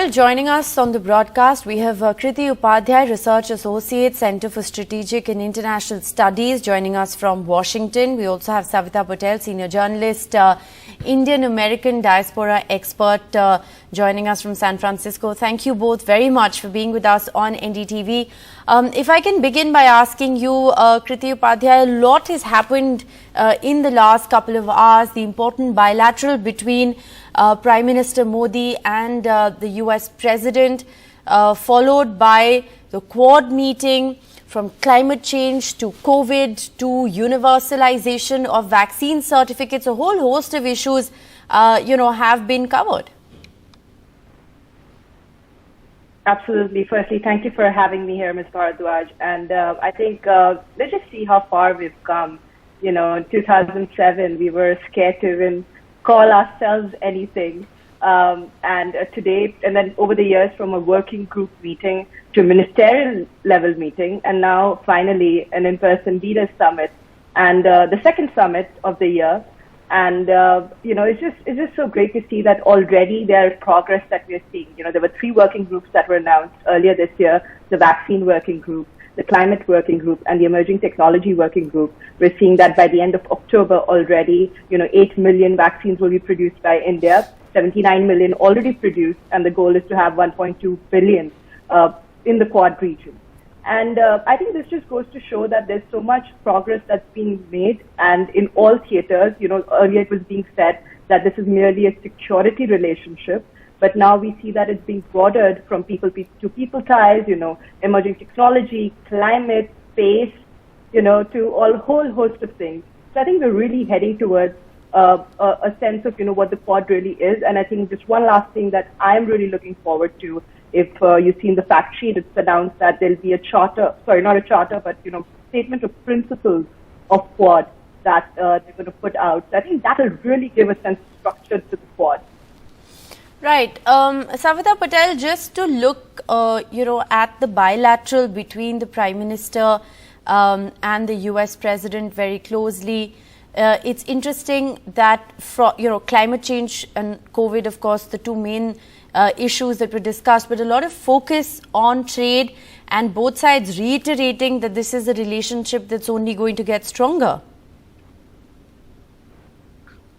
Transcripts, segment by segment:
Patel joining us on the broadcast. We have Kriti Upadhyay, Research Associate, Center for Strategic and International Studies, joining us from Washington. We also have Savita Patel, Senior Journalist, Indian American Diaspora Expert, joining us from San Francisco. Thank you both very much for being with us on NDTV. If I can begin by asking you, Kriti Upadhyay, a lot has happened in the last couple of hours. The important bilateral between Prime Minister Modi and the US President, followed by the Quad meeting, from climate change to COVID to universalization of vaccine certificates. A whole host of issues, have been covered. Absolutely. Firstly, thank you for having me here, Ms. Bharadwaj. And I think let's just see how far we've come. In 2007, we were scared to even call ourselves anything. And today, and then over the years, from a working group meeting to a ministerial level meeting, and now finally an in-person leaders summit, and the second summit of the year. And it's just so great to see that already there is progress that we are seeing. There were 3 working groups that were announced earlier this year: the vaccine working group, the climate working group, and the emerging technology working group. We're seeing that by the end of October already, 8 million vaccines will be produced by India, 79 million already produced, and the goal is to have 1.2 billion in the Quad region. And I think this just goes to show that there's so much progress that's being made, and in all theaters. Earlier it was being said that this is merely a security relationship, but now we see that it's being broadened from people to people ties, emerging technology, climate, space, to a whole host of things. So I think we're really heading towards a sense of, what the Quad really is. And I think just one last thing that I'm really looking forward to, if you've seen the fact sheet, it's announced that there'll be a charter, not a charter, but, statement of principles of Quad that they're going to put out. So I think that'll really give a sense of structure to the Quad. Right. Savita Patel, just to look, at the bilateral between the Prime Minister and the US President very closely, it's interesting that, climate change and COVID, of course, the 2 main issues that were discussed, but a lot of focus on trade, and both sides reiterating that this is a relationship that's only going to get stronger.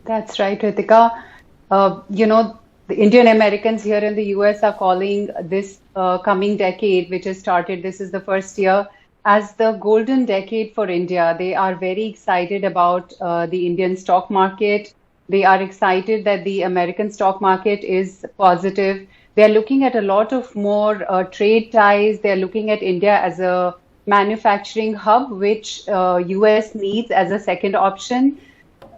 That's right, Ritika. The Indian Americans here in the US are calling this coming decade, which has started, this is the first year, as the golden decade for India. They are very excited about the Indian stock market. They are excited that the American stock market is positive. They are looking at a lot of more trade ties. They are looking at India as a manufacturing hub, which US needs as a second option.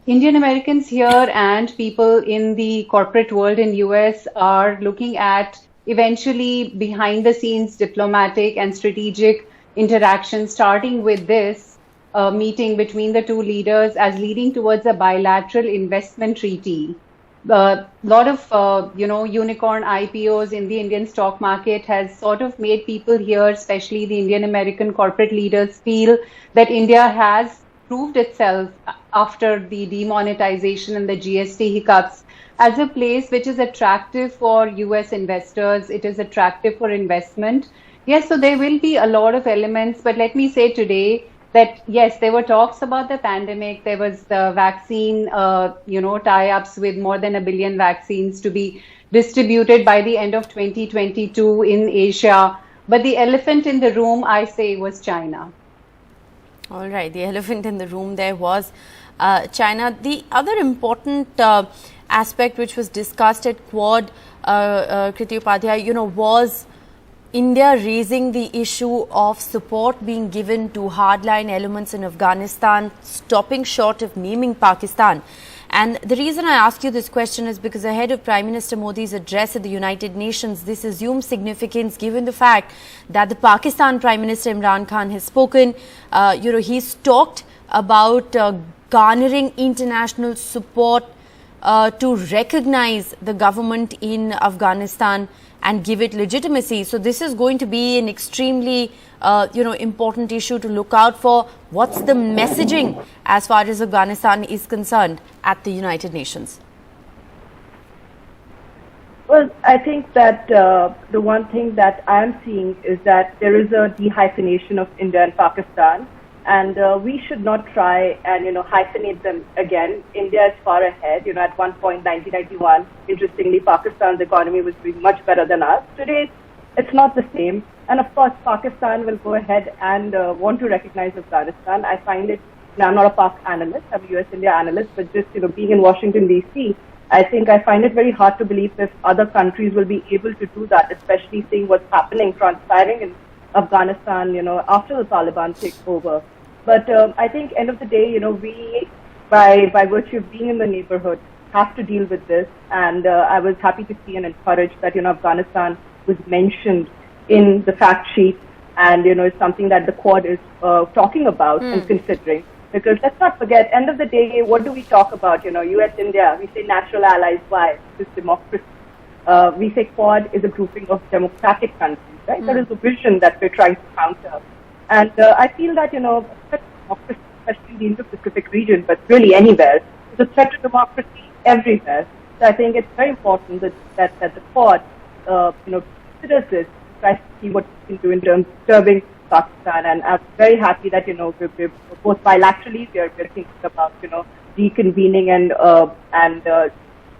Indian Americans here and people in the corporate world in US are looking at eventually behind the scenes diplomatic and strategic interaction, starting with this meeting between the 2 leaders as leading towards a bilateral investment treaty. A lot of, unicorn IPOs in the Indian stock market has sort of made people here, especially the Indian American corporate leaders, feel that India has proved itself after the demonetization and the GST hiccups as a place which is attractive for US investors. It is attractive for investment. Yes, so there will be a lot of elements, but let me say today that yes, there were talks about the pandemic. There was the vaccine, tie-ups with more than 1 billion vaccines to be distributed by the end of 2022 in Asia. But the elephant in the room, I say, was China. All right, the elephant in the room there was China. The other important aspect which was discussed at Quad, Kriti Upadhyay, was India raising the issue of support being given to hardline elements in Afghanistan, stopping short of naming Pakistan. And the reason I ask you this question is because ahead of Prime Minister Modi's address at the United Nations, this assumes significance given the fact that the Pakistan Prime Minister Imran Khan has spoken. He's talked about garnering international support to recognize the government in Afghanistan and give it legitimacy. So this is going to be an extremely, important issue to look out for. What's the messaging as far as Afghanistan is concerned at the United Nations? Well, I think that the one thing that I'm seeing is that there is a dehyphenation of India and Pakistan, and we should not try and hyphenate them again. India is far ahead. At one point, 1991, interestingly, Pakistan's economy was doing much better than us. Today, it's not the same. And of course, Pakistan will go ahead and want to recognize Afghanistan. I find it. Now, I'm not a Pak analyst. I'm a US-India analyst, but just being in Washington D.C. I think I find it very hard to believe if other countries will be able to do that, especially seeing what's happening, transpiring in Afghanistan, after the Taliban take over. But I think end of the day, we, by virtue of being in the neighborhood, have to deal with this. And I was happy to see and encouraged that, Afghanistan was mentioned in the fact sheet. And, it's something that the Quad is talking about and considering. Because let's not forget, end of the day, what do we talk about? US, India, we say natural allies. Why? This is democracy. We say Quad is a grouping of democratic countries, right? That is the vision that we're trying to counter. And I feel that, democracy, especially in the Indo-Pacific region, but really anywhere, is a threat to democracy everywhere. So I think it's very important that the Quad, considers this, tries to see what we can do in terms of serving Pakistan, and I'm very happy that we're both bilaterally we're thinking about reconvening and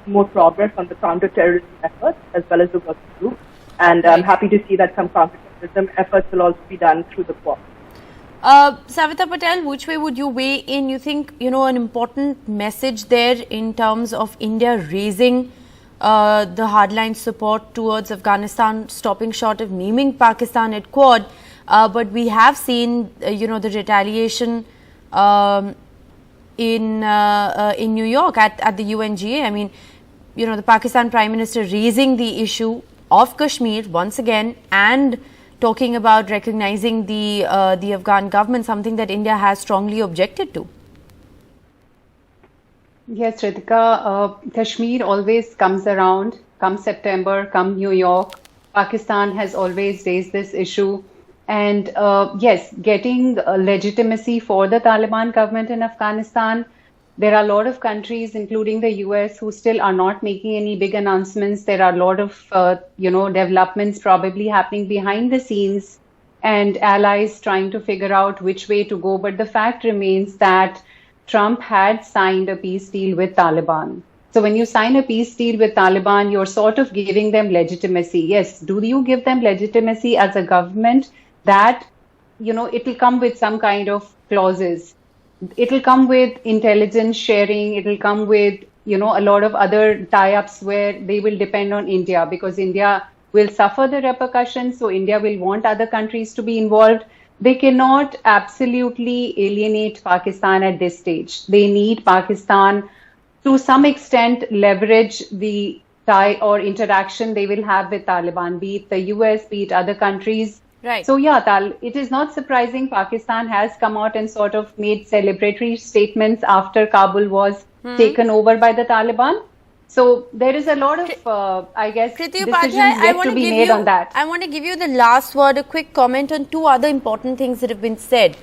more progress on the counter-terrorism efforts as well as the working group, and I'm happy to see that some counter-terrorism efforts will also be done through the Quad. Savita Patel, which way would you weigh in? You think an important message there in terms of India raising the hardline support towards Afghanistan, stopping short of naming Pakistan at Quad? But we have seen, the retaliation in New York at the UNGA. I mean, the Pakistan Prime Minister raising the issue of Kashmir once again and talking about recognizing the Afghan government, something that India has strongly objected to. Yes, Ritika, Kashmir always comes around, come September, come New York. Pakistan has always raised this issue. And yes, getting legitimacy for the Taliban government in Afghanistan, there are a lot of countries, including the US, who still are not making any big announcements. There are a lot of, developments probably happening behind the scenes and allies trying to figure out which way to go. But the fact remains that Trump had signed a peace deal with Taliban. So when you sign a peace deal with Taliban, you're sort of giving them legitimacy. Yes, do you give them legitimacy as a government? That, it will come with some kind of clauses. It will come with intelligence sharing. It will come with, a lot of other tie-ups where they will depend on India, because India will suffer the repercussions. So India will want other countries to be involved. They cannot absolutely alienate Pakistan at this stage. They need Pakistan to some extent leverage the tie or interaction they will have with Taliban, be it the US, be it other countries. Right. So yeah, it is not surprising Pakistan has come out and sort of made celebratory statements after Kabul was taken over by the Taliban. So there is a lot of, I guess, Kriti decisions Upadhyay, yet to be made on that. I want to give you the last word, a quick comment on two other important things that have been said.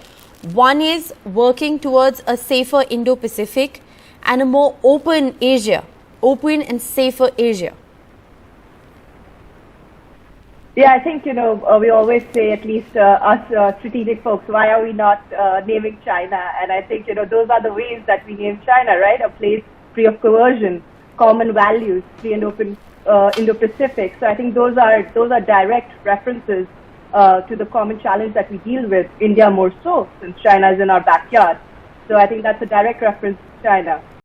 One is working towards a safer Indo-Pacific and a more open Asia, open and safer Asia. Yeah, I think, we always say, at least us strategic folks, why are we not naming China? And I think, those are the ways that we name China, right? A place free of coercion, common values, free and open Indo-Pacific. So I think those are direct references to the common challenge that we deal with, India more so, since China is in our backyard. So I think that's a direct reference to China.